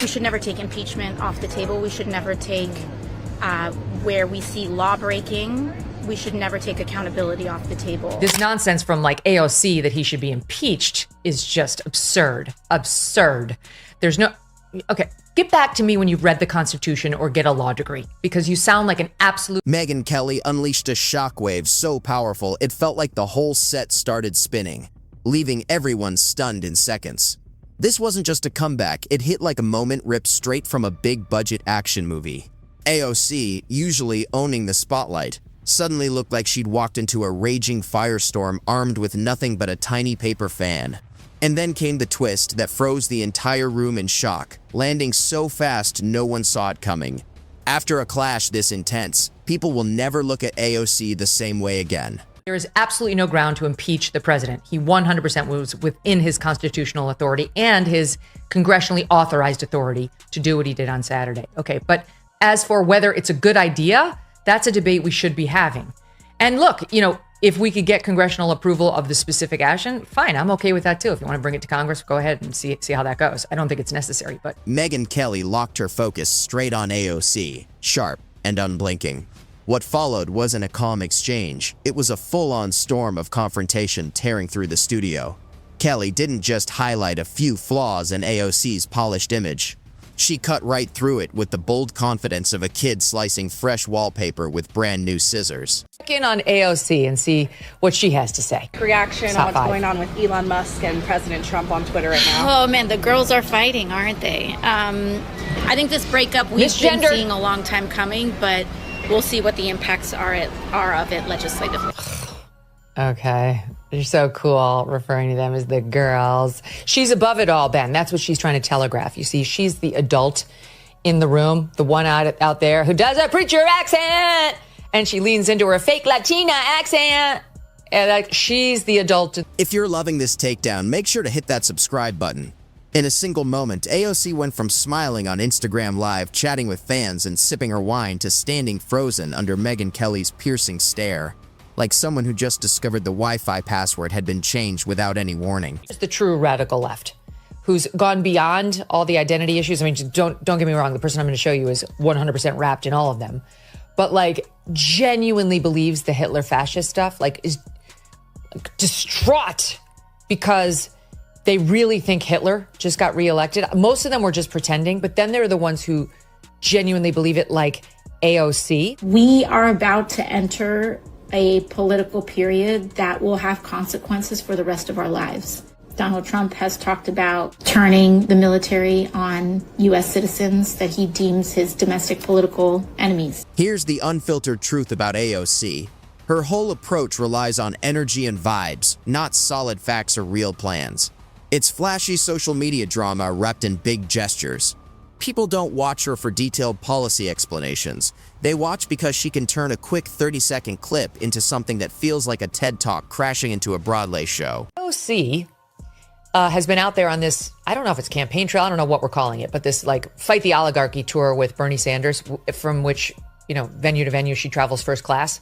We should never take impeachment off the table. We should never take, where we see law breaking, we should never take accountability off the table. This nonsense from like AOC that he should be impeached is just absurd. Absurd. There's no... Okay, get back to me when you've read the Constitution or get a law degree, because you sound like an absolute... Megyn Kelly unleashed a shockwave so powerful it felt like the whole set started spinning, leaving everyone stunned in seconds. This wasn't just a comeback, it hit like a moment ripped straight from a big-budget action movie. AOC, usually owning the spotlight, suddenly looked like she'd walked into a raging firestorm armed with nothing but a tiny paper fan. And then came the twist that froze the entire room in shock, landing so fast no one saw it coming. After a clash this intense, people will never look at AOC the same way again. There is absolutely no ground to impeach the president. He 100% was within his constitutional authority and his congressionally authorized authority to do what he did on Saturday. Okay, but as for whether it's a good idea, that's a debate we should be having. And look, you know, if we could get congressional approval of the specific action, fine, I'm okay with that too. If you want to bring it to Congress, go ahead and see how that goes. I don't think it's necessary, but... Megyn Kelly locked her focus straight on AOC, sharp and unblinking. What followed wasn't a calm exchange. It was a full-on storm of confrontation tearing through the studio. Kelly didn't just highlight a few flaws in AOC's polished image. She cut right through it with the bold confidence of a kid slicing fresh wallpaper with brand new scissors. Check in on AOC and see what she has to say. Reaction on what's going on with Elon Musk and President Trump on Twitter right now. Oh man, the girls are fighting, aren't they? I think this breakup we've been seeing a long time coming, but we'll see what the impacts are of it legislatively. Okay. You're so cool referring to them as the girls. She's above it all, Ben. That's what she's trying to telegraph. You see, she's the adult in the room, the one out there who does a preacher accent, and she leans into her fake Latina accent. And she's the adult. If you're loving this takedown, make sure to hit that subscribe button. In a single moment, AOC went from smiling on Instagram Live, chatting with fans and sipping her wine, to standing frozen under Megyn Kelly's piercing stare, like someone who just discovered the Wi-Fi password had been changed without any warning. It's the true radical left, who's gone beyond all the identity issues. I mean, don't get me wrong. The person I'm going to show you is 100% wrapped in all of them, but like genuinely believes the Hitler fascist stuff, like is distraught because they really think Hitler just got reelected. Most of them were just pretending, but then there are the ones who genuinely believe it, like AOC. We are about to enter a political period that will have consequences for the rest of our lives. Donald Trump has talked about turning the military on U.S. citizens that he deems his domestic political enemies. Here's the unfiltered truth about AOC. Her whole approach relies on energy and vibes, not solid facts or real plans. It's flashy social media drama wrapped in big gestures. People don't watch her for detailed policy explanations. They watch because she can turn a quick 30-second clip into something that feels like a TED Talk crashing into a Broadway show. AOC has been out there on this, I don't know if it's campaign trail, I don't know what we're calling it, but this like Fight the Oligarchy tour with Bernie Sanders, from which, you know, venue to venue, she travels first class,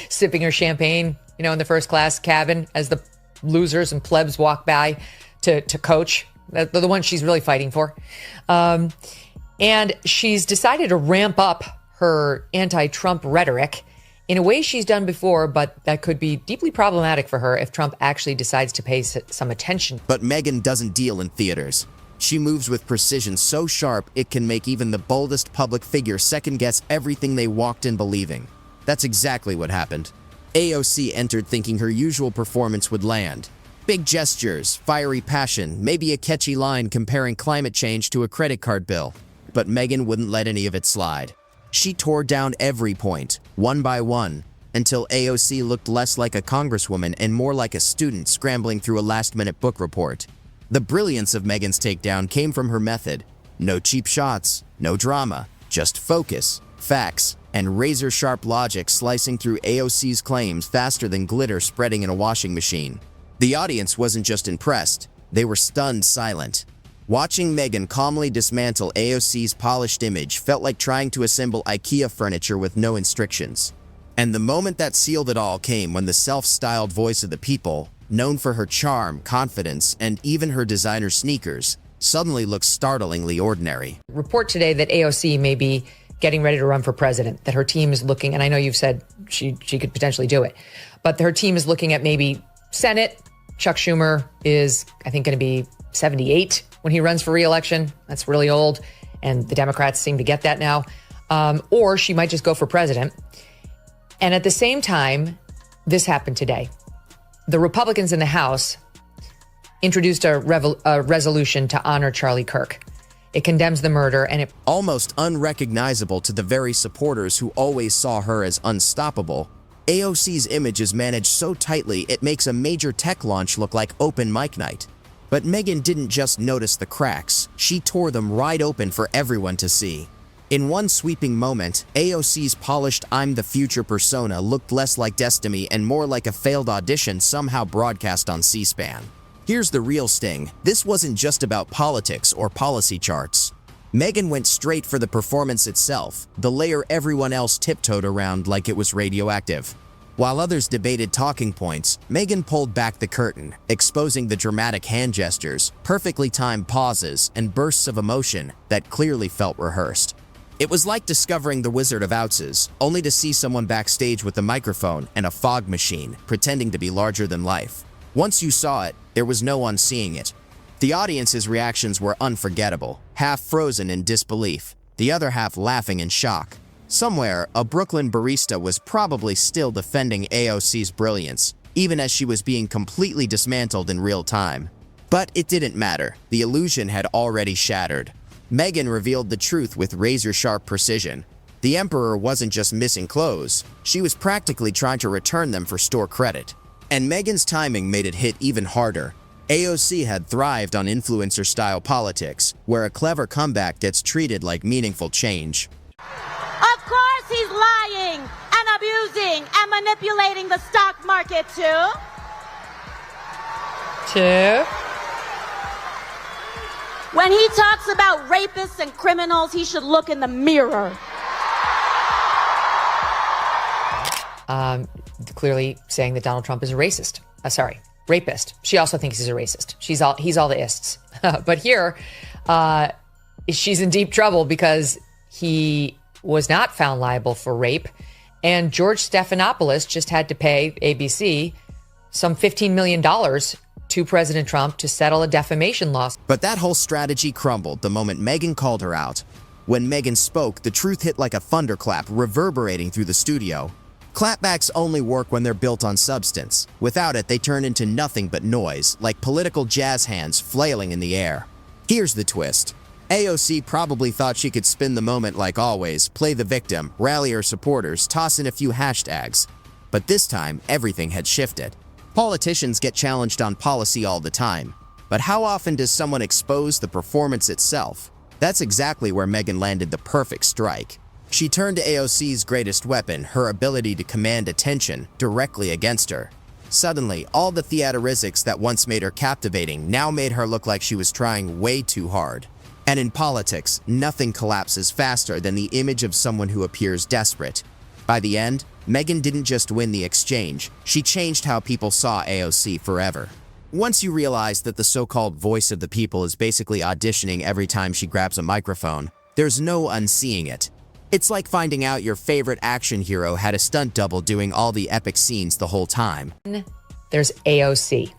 sipping her champagne, you know, in the first class cabin as the losers and plebs walk by to coach. They're the ones she's really fighting for. And she's decided to ramp up her anti-Trump rhetoric in a way she's done before, but that could be deeply problematic for her if Trump actually decides to pay some attention. But Megyn doesn't deal in theaters. She moves with precision so sharp it can make even the boldest public figure second-guess everything they walked in believing. That's exactly what happened. AOC entered thinking her usual performance would land. Big gestures, fiery passion, maybe a catchy line comparing climate change to a credit card bill. But Megyn wouldn't let any of it slide. She tore down every point, one by one, until AOC looked less like a congresswoman and more like a student scrambling through a last-minute book report. The brilliance of Megyn's takedown came from her method. No cheap shots, no drama, just focus, facts, and razor-sharp logic slicing through AOC's claims faster than glitter spreading in a washing machine. The audience wasn't just impressed, they were stunned silent. Watching Megyn calmly dismantle AOC's polished image felt like trying to assemble IKEA furniture with no instructions. And the moment that sealed it all came when the self-styled voice of the people, known for her charm, confidence, and even her designer sneakers, suddenly looks startlingly ordinary. Report today that AOC may be getting ready to run for president, that her team is looking, and I know you've said she could potentially do it, but her team is looking at maybe Senate. Chuck Schumer is, I think, going to be 78 when he runs for re-election. That's really old, and the Democrats seem to get that now. Or she might just go for president. And at the same time, this happened today. The Republicans in the House introduced a resolution to honor Charlie Kirk. It condemns the murder, and it almost unrecognizable to the very supporters who always saw her as unstoppable. AOC's image is managed so tightly it makes a major tech launch look like open mic night. But Megyn didn't just notice the cracks, she tore them right open for everyone to see. In one sweeping moment, AOC's polished I'm the future persona looked less like Destiny and more like a failed audition somehow broadcast on C-SPAN. Here's the real sting. This wasn't just about politics or policy charts. Megyn went straight for the performance itself, the layer everyone else tiptoed around like it was radioactive. While others debated talking points, Megyn pulled back the curtain, exposing the dramatic hand gestures, perfectly timed pauses, and bursts of emotion that clearly felt rehearsed. It was like discovering the Wizard of Oz, only to see someone backstage with a microphone and a fog machine, pretending to be larger than life. Once you saw it, there was no unseeing it. The audience's reactions were unforgettable, half frozen in disbelief, the other half laughing in shock. Somewhere, a Brooklyn barista was probably still defending AOC's brilliance, even as she was being completely dismantled in real time. But it didn't matter. The illusion had already shattered. Megyn revealed the truth with razor-sharp precision. The Emperor wasn't just missing clothes, she was practically trying to return them for store credit. And Megyn's timing made it hit even harder. AOC had thrived on influencer-style politics, where a clever comeback gets treated like meaningful change. Of course he's lying and abusing and manipulating the stock market too. When he talks about rapists and criminals, he should look in the mirror. Clearly saying that Donald Trump is a racist. Rapist. She also thinks he's a racist. He's all the ists. But here, she's in deep trouble because he was not found liable for rape, and George Stephanopoulos just had to pay ABC some $15 million to President Trump to settle a defamation lawsuit. But that whole strategy crumbled the moment Megyn called her out. When Megyn spoke, the truth hit like a thunderclap, reverberating through the studio. Clapbacks only work when they're built on substance. Without it, they turn into nothing but noise, like political jazz hands flailing in the air. Here's the twist. AOC probably thought she could spin the moment like always, play the victim, rally her supporters, toss in a few hashtags. But this time, everything had shifted. Politicians get challenged on policy all the time. But how often does someone expose the performance itself? That's exactly where Megyn landed the perfect strike. She turned to AOC's greatest weapon, her ability to command attention, directly against her. Suddenly, all the theatrics that once made her captivating now made her look like she was trying way too hard. And in politics, nothing collapses faster than the image of someone who appears desperate. By the end, Megyn didn't just win the exchange, she changed how people saw AOC forever. Once you realize that the so-called voice of the people is basically auditioning every time she grabs a microphone, there's no unseeing it. It's like finding out your favorite action hero had a stunt double doing all the epic scenes the whole time. There's AOC,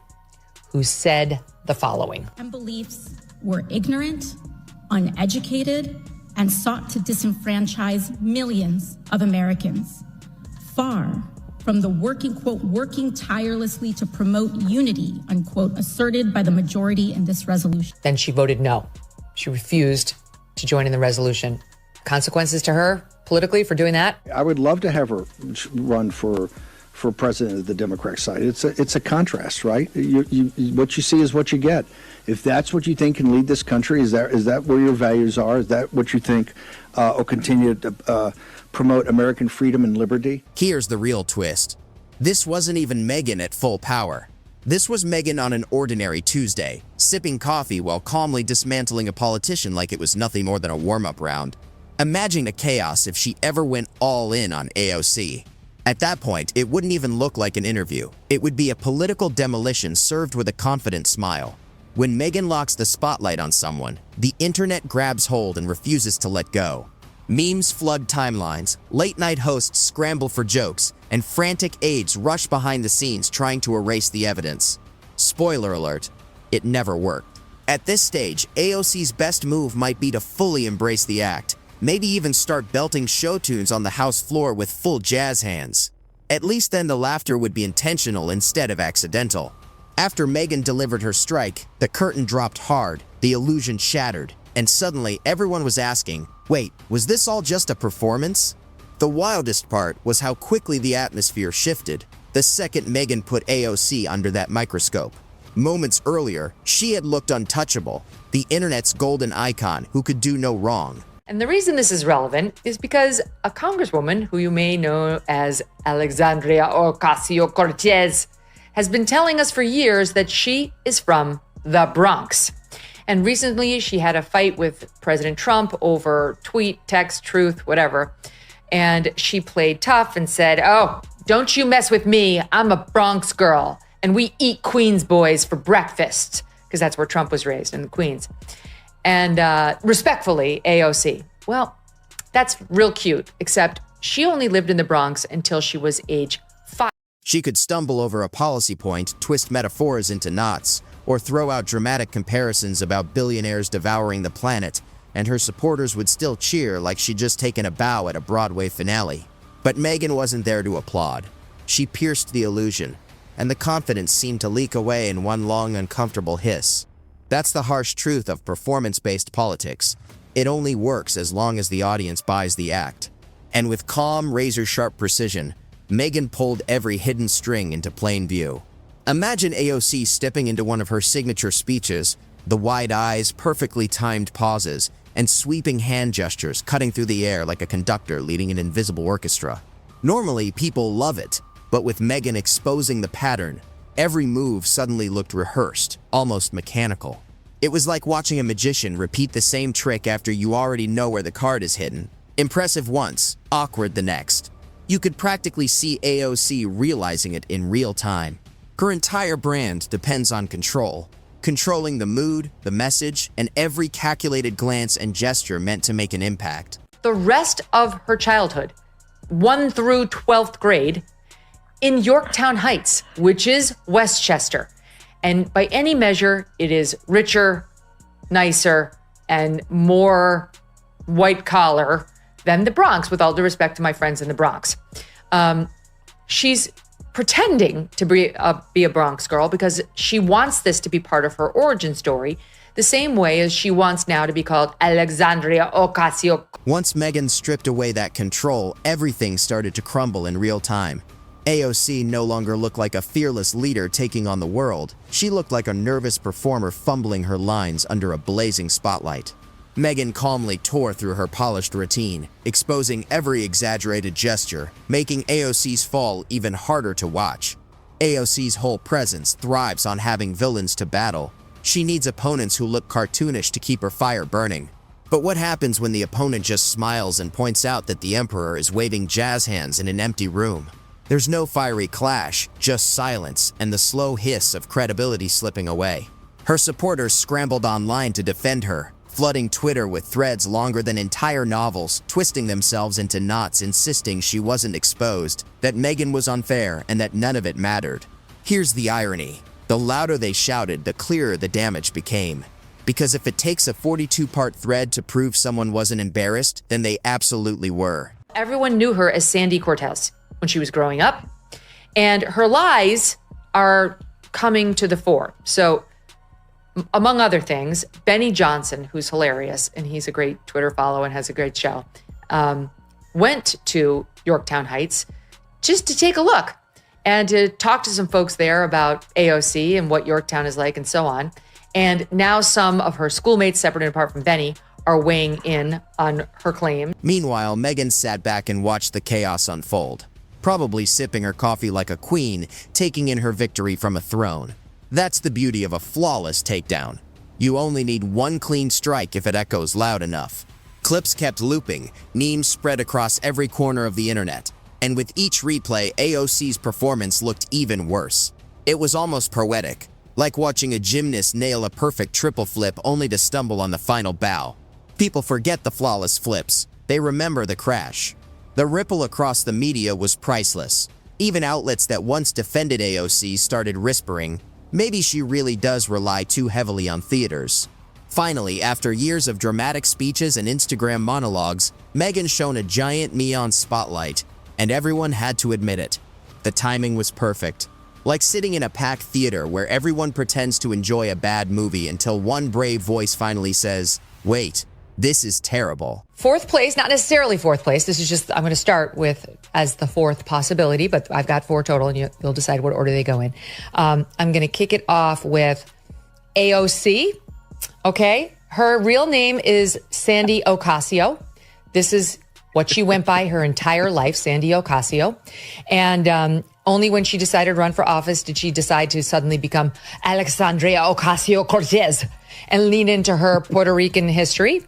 who said the following. And beliefs were ignorant, uneducated, and sought to disenfranchise millions of Americans, far from the working tirelessly to promote unity, unquote, asserted by the majority in this resolution. Then she voted no. She refused to join in the resolution. Consequences to her politically for doing that? I would love to have her run for president of the Democratic side. It's a contrast, right? What you see is what you get. If that's what you think can lead this country, is that where your values are? Is that what you think will continue to promote American freedom and liberty? Here's the real twist. This wasn't even Megyn at full power. This was Megyn on an ordinary Tuesday, sipping coffee while calmly dismantling a politician like it was nothing more than a warm-up round. Imagine the chaos if she ever went all in on AOC. At that point, it wouldn't even look like an interview. It would be a political demolition served with a confident smile. When Megyn locks the spotlight on someone, the internet grabs hold and refuses to let go. Memes flood timelines, late-night hosts scramble for jokes, and frantic aides rush behind the scenes trying to erase the evidence. Spoiler alert, it never worked. At this stage, AOC's best move might be to fully embrace the act, maybe even start belting show tunes on the House floor with full jazz hands. At least then the laughter would be intentional instead of accidental. After Megyn delivered her strike, the curtain dropped hard, the illusion shattered, and suddenly everyone was asking, wait, was this all just a performance? The wildest part was how quickly the atmosphere shifted the second Megyn put AOC under that microscope. Moments earlier, she had looked untouchable, the internet's golden icon who could do no wrong. And the reason this is relevant is because a congresswoman who you may know as Alexandria Ocasio-Cortez has been telling us for years that she is from the Bronx. And recently she had a fight with President Trump over tweet, text, truth, whatever. And she played tough and said, oh, don't you mess with me. I'm a Bronx girl. And we eat Queens boys for breakfast, because that's where Trump was raised, in the Queens. And respectfully, AOC. Well, that's real cute, except she only lived in the Bronx until she was age 5. She could stumble over a policy point, twist metaphors into knots, or throw out dramatic comparisons about billionaires devouring the planet, and her supporters would still cheer like she'd just taken a bow at a Broadway finale. But Megyn wasn't there to applaud. She pierced the illusion, and the confidence seemed to leak away in one long, uncomfortable hiss. That's the harsh truth of performance-based politics. It only works as long as the audience buys the act. And with calm, razor-sharp precision, Megyn pulled every hidden string into plain view. Imagine AOC stepping into one of her signature speeches, the wide eyes, perfectly timed pauses, and sweeping hand gestures cutting through the air like a conductor leading an invisible orchestra. Normally, people love it, but with Megyn exposing the pattern, every move suddenly looked rehearsed, almost mechanical. It was like watching a magician repeat the same trick after you already know where the card is hidden. Impressive once, awkward the next. You could practically see AOC realizing it in real time. Her entire brand depends on control, controlling the mood, the message, and every calculated glance and gesture meant to make an impact. The rest of her childhood, 1 through 12th grade, in Yorktown Heights, which is Westchester. And by any measure, it is richer, nicer, and more white collar than the Bronx, with all due respect to my friends in the Bronx. She's pretending to be a Bronx girl because she wants this to be part of her origin story, the same way as she wants now to be called Alexandria Ocasio. Once Megyn stripped away that control, everything started to crumble in real time. AOC no longer looked like a fearless leader taking on the world. She looked like a nervous performer fumbling her lines under a blazing spotlight. Megyn calmly tore through her polished routine, exposing every exaggerated gesture, making AOC's fall even harder to watch. AOC's whole presence thrives on having villains to battle. She needs opponents who look cartoonish to keep her fire burning. But what happens when the opponent just smiles and points out that the emperor is waving jazz hands in an empty room? There's no fiery clash, just silence and the slow hiss of credibility slipping away. Her supporters scrambled online to defend her, flooding Twitter with threads longer than entire novels, twisting themselves into knots insisting she wasn't exposed, that Megyn was unfair, and that none of it mattered. Here's the irony. The louder they shouted, the clearer the damage became. Because if it takes a 42-part thread to prove someone wasn't embarrassed, then they absolutely were. Everyone knew her as Sandy Cortez when she was growing up, and her lies are coming to the fore. So, among other things, Benny Johnson, who's hilarious, and he's a great Twitter follow and has a great show, went to Yorktown Heights just to take a look and to talk to some folks there about AOC and what Yorktown is like and so on. And now some of her schoolmates, separate and apart from Benny, are weighing in on her claim. Meanwhile, Megyn sat back and watched the chaos unfold, probably sipping her coffee like a queen, taking in her victory from a throne. That's the beauty of a flawless takedown. You only need one clean strike if it echoes loud enough. Clips kept looping, memes spread across every corner of the internet, and with each replay, AOC's performance looked even worse. It was almost poetic. Like watching a gymnast nail a perfect triple flip only to stumble on the final bow. People forget the flawless flips. They remember the crash. The ripple across the media was priceless. Even outlets that once defended AOC started whispering, maybe she really does rely too heavily on theaters. Finally, after years of dramatic speeches and Instagram monologues, Megyn shone a giant neon spotlight, and everyone had to admit it. The timing was perfect. Like sitting in a packed theater where everyone pretends to enjoy a bad movie until one brave voice finally says, "Wait, this is terrible." Fourth place, not necessarily fourth place. This is just, I'm going to start with as the fourth possibility, but I've got four total and you'll decide what order they go in. I'm going to kick it off with AOC. Okay. Her real name is Sandy Ocasio. This is what she went by her entire life, Sandy Ocasio. And only when she decided to run for office did she decide to suddenly become Alexandria Ocasio-Cortez and lean into her Puerto Rican history,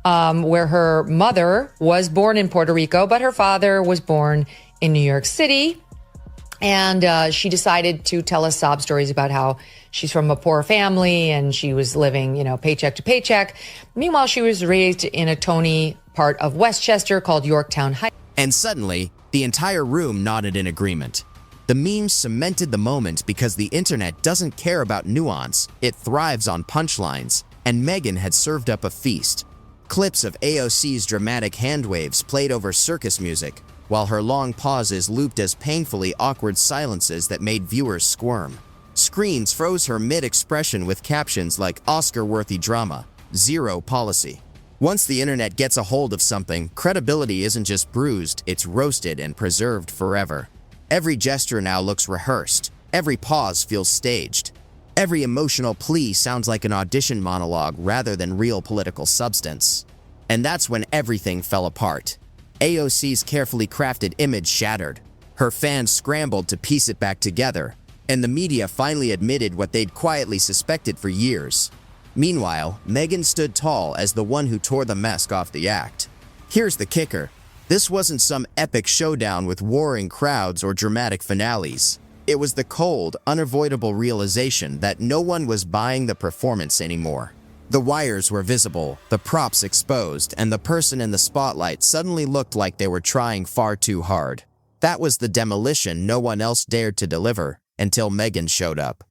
where her mother was born in Puerto Rico, but her father was born in New York City. And she decided to tell us sob stories about how she's from a poor family and she was living, paycheck to paycheck. Meanwhile, she was raised in a Tony part of Westchester called Yorktown Heights. And suddenly, the entire room nodded in agreement. The memes cemented the moment because the internet doesn't care about nuance, it thrives on punchlines, and Megyn had served up a feast. Clips of AOC's dramatic hand waves played over circus music, while her long pauses looped as painfully awkward silences that made viewers squirm. Screens froze her mid-expression with captions like Oscar-worthy drama, zero policy. Once the internet gets a hold of something, credibility isn't just bruised, it's roasted and preserved forever. Every gesture now looks rehearsed. Every pause feels staged. Every emotional plea sounds like an audition monologue rather than real political substance. And that's when everything fell apart. AOC's carefully crafted image shattered. Her fans scrambled to piece it back together, and the media finally admitted what they'd quietly suspected for years. Meanwhile, Megyn stood tall as the one who tore the mask off the act. Here's the kicker. This wasn't some epic showdown with warring crowds or dramatic finales. It was the cold, unavoidable realization that no one was buying the performance anymore. The wires were visible, the props exposed, and the person in the spotlight suddenly looked like they were trying far too hard. That was the demolition no one else dared to deliver until Megyn showed up.